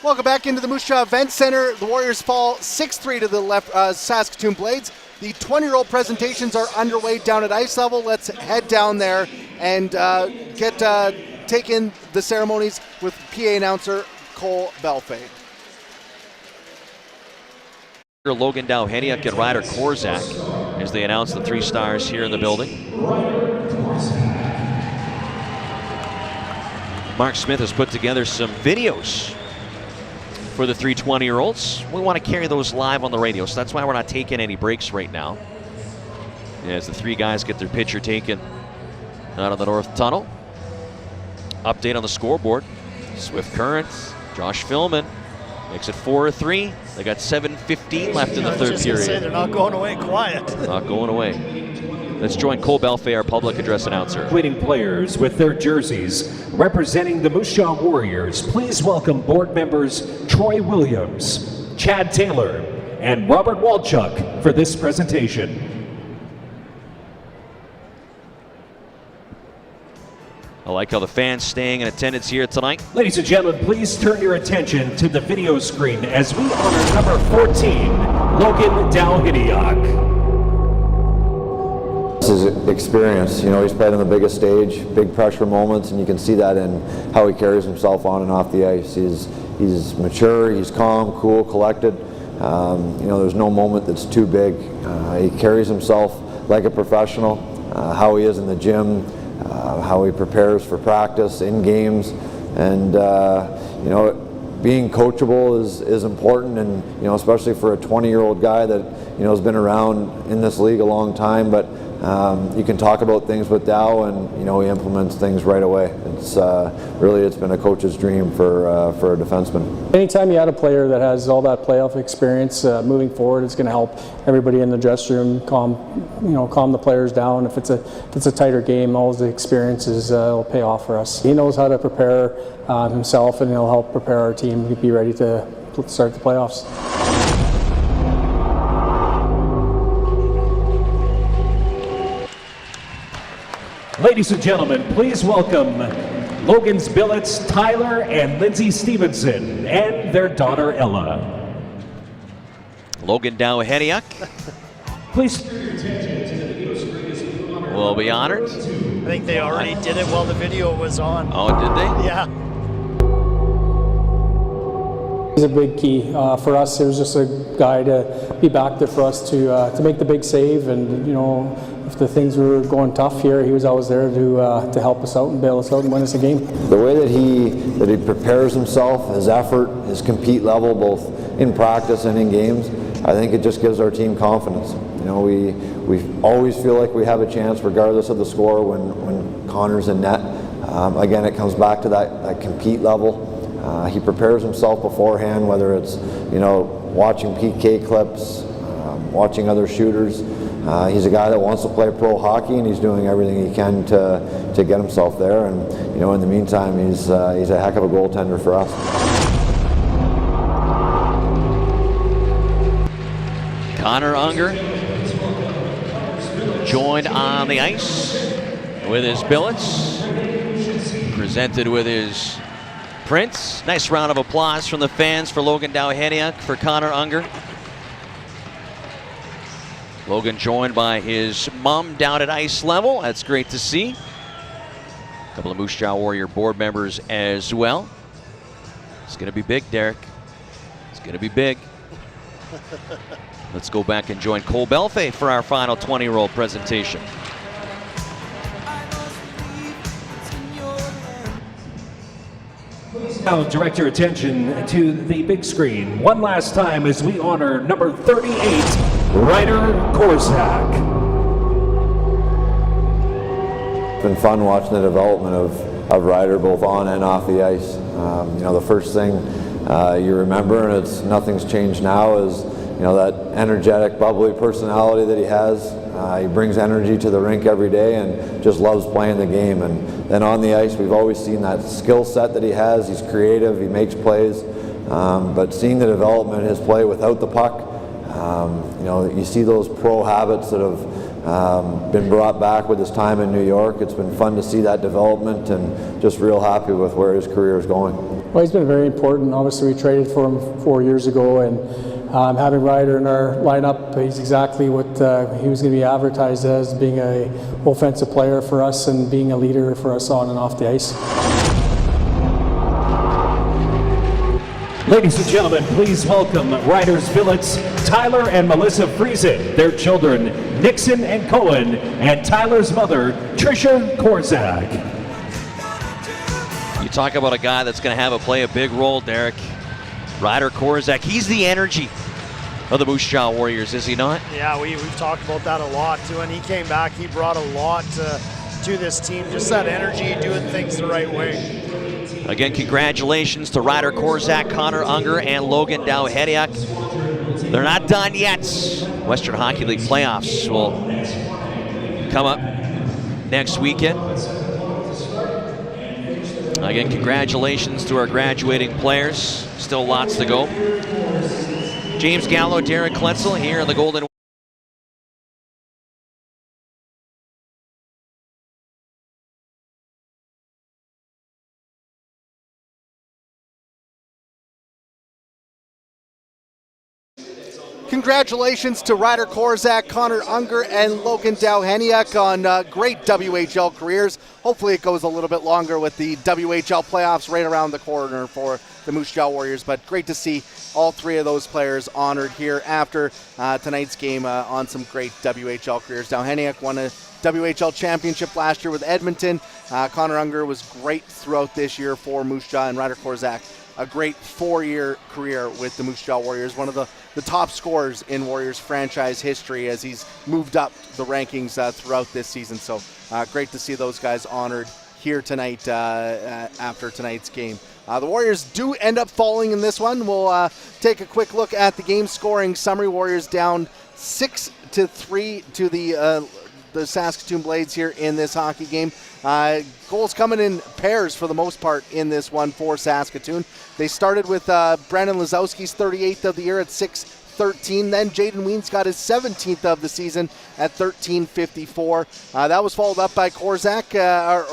Welcome back into the Moose Jaw Event Center. The Warriors fall 6-3 to the Saskatoon Blades. The 20-year-old presentations are underway down at ice level. Let's head down there and take in the ceremonies with PA announcer Cole Belfay. Logan Dowheniuk and Ryder Korzak as they announce the 3 stars here in the building. Marc Smith has put together some videos for the 3 20-year-olds. We want to carry those live on the radio, so that's why we're not taking any breaks right now. As the 3 guys get their picture taken out of the North Tunnel. Update on the scoreboard. Swift Current, Josh Philman makes it 4-3. They got 7:15 left in the third period. They're not going away quiet. Not going away. Let's join Cole Belfay, our public address announcer. Leading players with their jerseys representing the Moose Jaw Warriors, please welcome board members Troy Williams, Chad Taylor, and Robert Walchuk for this presentation. I like how the fans staying in attendance here tonight. Ladies and gentlemen, please turn your attention to the video screen as we honor number 14, Logan Dowheniuk. His experience, he's played on the biggest stage, big pressure moments, and you can see that in how he carries himself on and off the ice. He's mature, he's calm, cool, collected. There's no moment that's too big. He carries himself like a professional, how he is in the gym, how he prepares for practice, in games, and being coachable is important, and especially for a 20-year-old guy that has been around in this league a long time, but you can talk about things with Dow, and he implements things right away. It's been a coach's dream for a defenseman. Anytime you add a player that has all that playoff experience moving forward, it's going to help everybody in the dressing room calm the players down. If it's a tighter game, all the experiences will pay off for us. He knows how to prepare himself, and he'll help prepare our team to be ready to start the playoffs. Ladies and gentlemen, please welcome Logan's Billets, Tyler and Lindsay Stevenson, and their daughter Ella. Logan Dowheniuk please will be honored. I think they already did it while the video was on. Oh, did they? Yeah. He's a big key for us. It was just a guy to be back there for us to make the big save, and if the things were going tough here, he was always there to help us out and bail us out and win us a game. The way that he prepares himself, his effort, his compete level, both in practice and in games, I think it just gives our team confidence. We always feel like we have a chance regardless of the score when Connor's in net. Again, it comes back to that compete level. He prepares himself beforehand, whether it's watching PK clips, watching other shooters. He's a guy that wants to play pro hockey, and he's doing everything he can to get himself there. And in the meantime, he's a heck of a goaltender for us. Connor Unger joined on the ice with his billets, presented with his prints. Nice round of applause from the fans for Logan Dowheniuk, for Connor Unger. Logan joined by his mom down at ice level. That's great to see. A couple of Moose Jaw Warrior board members as well. It's going to be big, Derek. It's going to be big. Let's go back and join Cole Belfay for our final 20-year-old presentation. now direct your attention to the big screen one last time as we honor number 38, Ryder Korzak. It's been fun watching the development of Ryder both on and off the ice. The first thing you remember, and nothing's changed now, is that energetic, bubbly personality that he has. He brings energy to the rink every day and just loves playing the game. And then on the ice, we've always seen that skill set that he has. He's creative, he makes plays, but seeing the development in his play without the puck, you see those pro habits that have been brought back with his time in New York. It's been fun to see that development, and just real happy with where his career is going. Well, he's been very important. Obviously, we traded for him 4 years ago, and having Ryder in our lineup, he's exactly what he was going to be advertised as, being an offensive player for us and being a leader for us on and off the ice. Ladies and gentlemen, please welcome Riders Billets, Tyler and Melissa Friesen, their children, Nixon and Cohen, and Tyler's mother, Tricia Korzak. You talk about a guy that's going to play a big role, Derek. Ryder Korzak, he's the energy of the Moose Jaw Warriors, is he not? Yeah, we've talked about that a lot. When he came back, he brought a lot to this team. Just that energy, doing things the right way. Again, congratulations to Ryder Korzak, Connor Unger, and Logan Dowhediak. They're not done yet. Western Hockey League playoffs will come up next weekend. Again, congratulations to our graduating players. Still lots to go. James Gallo, Darren Kletzel here in the Golden. Congratulations to Ryder Korzak, Connor Unger, and Logan Dowheniak on great WHL careers. Hopefully it goes a little bit longer with the WHL playoffs right around the corner for the Moose Jaw Warriors, but great to see all three of those players honored here after tonight's game on some great WHL careers. Dowheniak won a WHL championship last year with Edmonton. Connor Unger was great throughout this year for Moose Jaw, and Ryder Korzak, a great 4-year career with the Moose Jaw Warriors, one of the top scorers in Warriors franchise history as he's moved up the rankings throughout this season. So great to see those guys honored here tonight after tonight's game. The Warriors do end up falling in this one. We'll take a quick look at the game scoring summary. Warriors down 6-3 to the Saskatoon Blades here in this hockey game. Goals coming in pairs for the most part in this one for Saskatoon. They started with Brandon Lazowski's 38th of the year at 6:13. Then Jaden Weens got his 17th of the season at 13:54. That was followed up by Korzak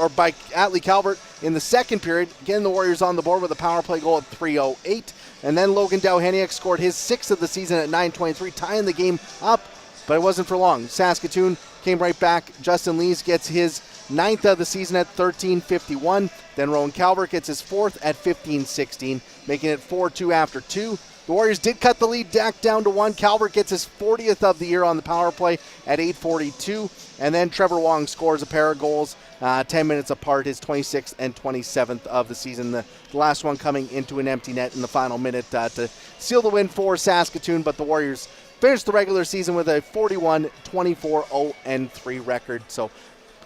or by Atlee Calvert in the second period. Again, the Warriors on the board with a power play goal at 3:08. And then Logan Dowheniak scored his 6th of the season at 9:23, tying the game up, but it wasn't for long. Saskatoon came right back. Justin Lees gets his 9th of the season at 13:51. Then Rowan Calvert gets his 4th at 15:16, making it 4-2 after 2. The Warriors did cut the lead back down to 1. Calvert gets his 40th of the year on the power play at 8:42. And then Trevor Wong scores a pair of goals 10 minutes apart, his 26th and 27th of the season. The last one coming into an empty net in the final minute to seal the win for Saskatoon. But the Warriors finished the regular season with a 41-24-0-3 record. So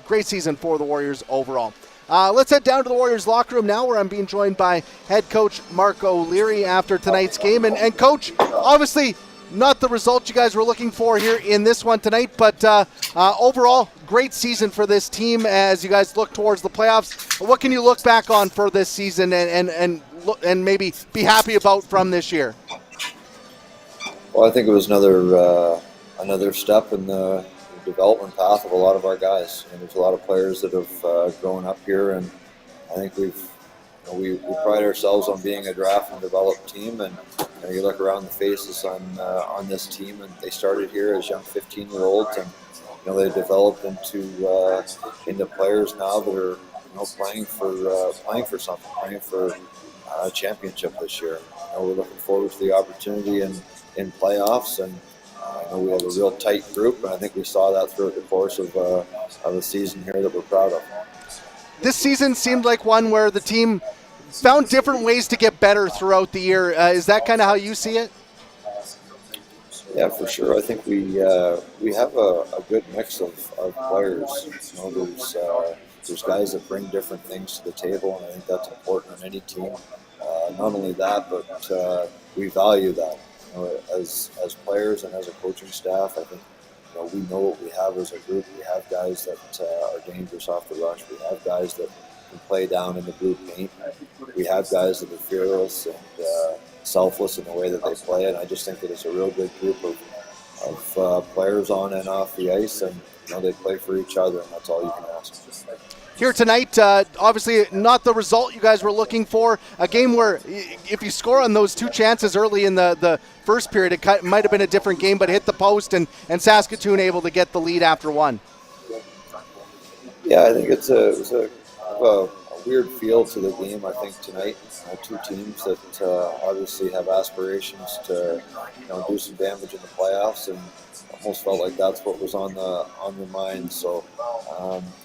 great season for the Warriors overall. Let's head down to the Warriors locker room now, where I'm being joined by head coach Mark O'Leary after tonight's game. And coach, obviously not the result you guys were looking for here in this one tonight, but overall, great season for this team as you guys look towards the playoffs. What can you look back on for this season and maybe be happy about from this year? Well, I think it was another step in the development path of a lot of our guys. And there's a lot of players that have grown up here, and I think we pride ourselves on being a draft and developed team. And you look around the faces on this team, and they started here as young 15-year-olds, and they developed into players now that are playing for something, playing for a championship this year. We're looking forward to the opportunity in playoffs, and I know we have a real tight group, and I think we saw that throughout the course of the season here that we're proud of. This season seemed like one where the team found different ways to get better throughout the year. Is that kind of how you see it? Yeah, for sure. I think we have a good mix of players. There's guys that bring different things to the table, and I think that's important on any team. Not only that, but we value that. As players and as a coaching staff, I think we know what we have as a group. We have guys that are dangerous off the rush. We have guys that can play down in the blue paint. We have guys that are fearless and selfless in the way that they play. And I just think that it's a real good group of players on and off the ice, and they play for each other, and that's all you can ask. Here tonight, obviously not the result you guys were looking for. A game where if you score on those two chances early in the first period, it might have been a different game, but hit the post, and Saskatoon able to get the lead after one. Yeah, I think it was a weird feel to the game, I think, tonight. Two teams that obviously have aspirations to do some damage in the playoffs, and almost felt like that's what was on their mind. So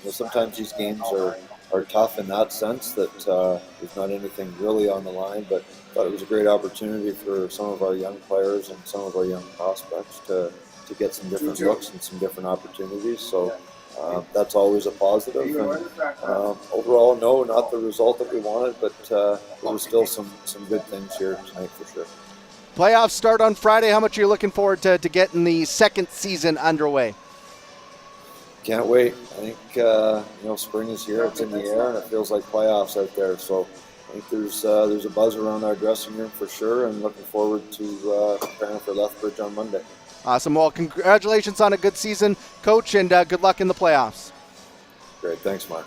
sometimes these games are tough in that sense, that there's not anything really on the line, but I thought it was a great opportunity for some of our young players and some of our young prospects to get some different looks and some different opportunities. So that's always a positive. And overall, no, not the result that we wanted, but there was still some good things here tonight for sure. Playoffs start on Friday. How much are you looking forward to getting the second season underway? Can't wait. I think spring is here. It's in the air, and it feels like playoffs out there. So I think there's a buzz around our dressing room for sure, and looking forward to preparing for Lethbridge on Monday. Awesome. Well, congratulations on a good season, Coach, and good luck in the playoffs. Great. Thanks, Mark.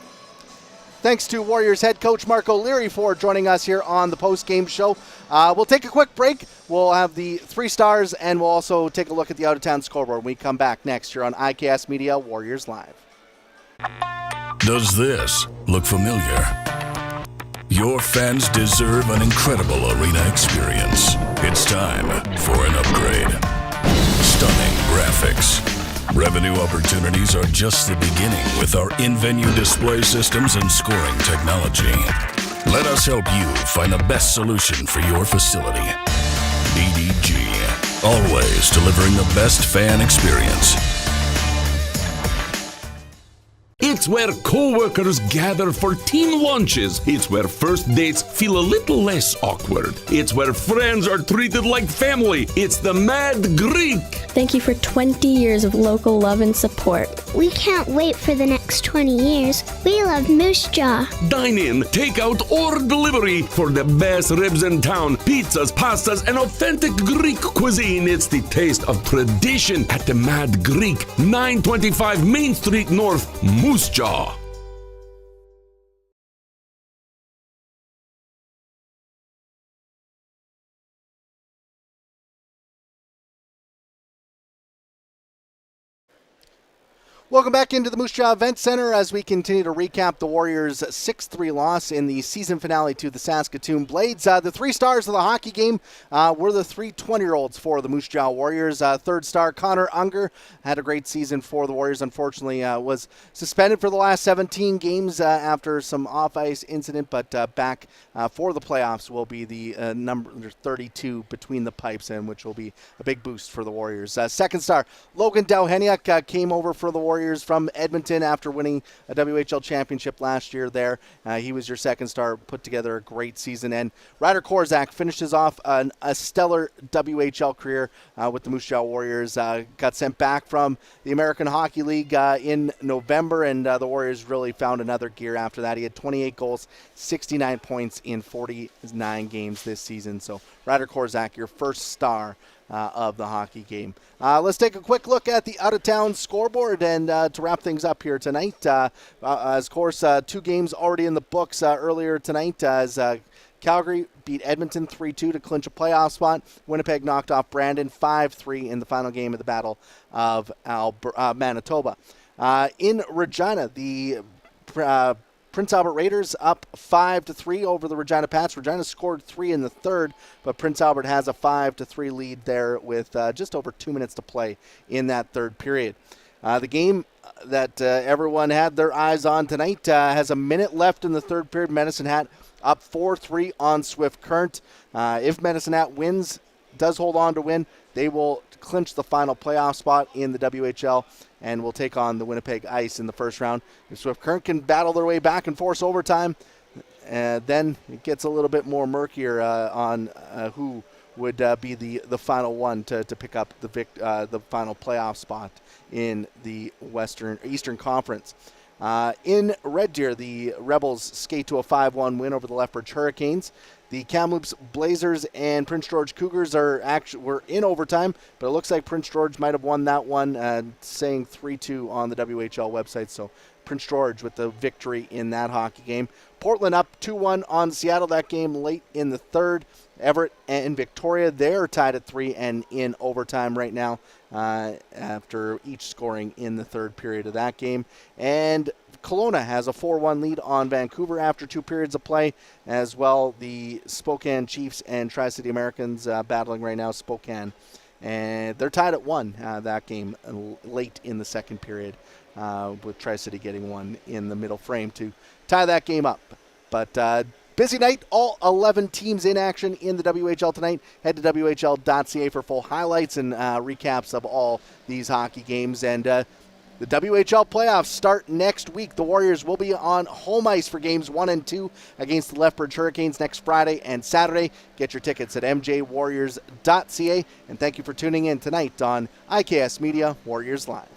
Thanks to Warriors head coach Mark O'Leary for joining us here on the post-game show. We'll take a quick break. We'll have the 3 stars, and we'll also take a look at the out-of-town scoreboard when we come back next here on IKS Media Warriors Live. Does this look familiar? Your fans deserve an incredible arena experience. It's time for an upgrade. Stunning graphics. Revenue opportunities are just the beginning with our in-venue display systems and scoring technology. Let us help you find the best solution for your facility. BDG, always delivering the best fan experience. It's where co-workers gather for team lunches. It's where first dates feel a little less awkward. It's where friends are treated like family. It's the Mad Greek. Thank you for 20 years of local love and support. We can't wait for the next 20 years. We love Moose Jaw. Dine in, take out, or delivery for the best ribs in town. Pizzas, pastas, and authentic Greek cuisine. It's the taste of tradition at the Mad Greek, 925 Main Street North, Moose Jaw. Welcome back into the Moose Jaw Event Center as we continue to recap the Warriors' 6-3 loss in the season finale to the Saskatoon Blades. The 3 stars of the hockey game were the 3 20-year-olds for the Moose Jaw Warriors. Third star Connor Unger had a great season for the Warriors. Unfortunately, was suspended for the last 17 games after some off-ice incident, but back for the playoffs will be the number 32 between the pipes, and which will be a big boost for the Warriors. Second star Logan Dowheniuk came over for the Warriors from Edmonton after winning a WHL championship last year there. He was your second star, put together a great season. And Ryder Korzak finishes off a stellar WHL career with the Moose Jaw Warriors. Got sent back from the American Hockey League in November, and the Warriors really found another gear after that. He had 28 goals, 69 points in 49 games this season. So Ryder Korzak, your first star of the hockey game. Let's take a quick look at the out-of-town scoreboard and to wrap things up here tonight. Of course, 2 games already in the books earlier tonight as Calgary beat Edmonton 3-2 to clinch a playoff spot. Winnipeg knocked off Brandon 5-3 in the final game of the Battle of Manitoba. In Regina, the Prince Albert Raiders up 5-3 over the Regina Pats. Regina scored 3 in the third, but Prince Albert has a 5-3 lead there with just over 2 minutes to play in that third period. The game that everyone had their eyes on tonight has a minute left in the third period. Medicine Hat up 4-3 on Swift Current. If Medicine Hat wins, does hold on to win, they will clinch the final playoff spot in the WHL and will take on the Winnipeg Ice in the first round. If Swift Current can battle their way back and force overtime, then it gets a little bit more murkier on who would be the final one to pick up the final playoff spot in the Eastern Conference. In Red Deer, the Rebels skate to a 5-1 win over the Lethbridge Hurricanes. The Kamloops Blazers and Prince George Cougars were in overtime, but it looks like Prince George might have won that one, saying 3-2 on the WHL website. So Prince George with the victory in that hockey game. Portland up 2-1 on Seattle. That game late in the third. Everett and Victoria, they're tied at 3 and in overtime right now after each scoring in the third period of that game. And Kelowna has a 4-1 lead on Vancouver after 2 periods of play. As well, the Spokane Chiefs and Tri-City Americans battling right now. Spokane, and they're tied at 1 that game late in the second period, with Tri-City getting one in the middle frame to tie that game up. But busy night, all 11 teams in action in the WHL tonight. Head to WHL.ca for full highlights and recaps of all these hockey games. And the WHL playoffs start next week. The Warriors will be on home ice for games 1 and 2 against the Lethbridge Hurricanes next Friday and Saturday. Get your tickets at mjwarriors.ca. And thank you for tuning in tonight on IKS Media Warriors Live.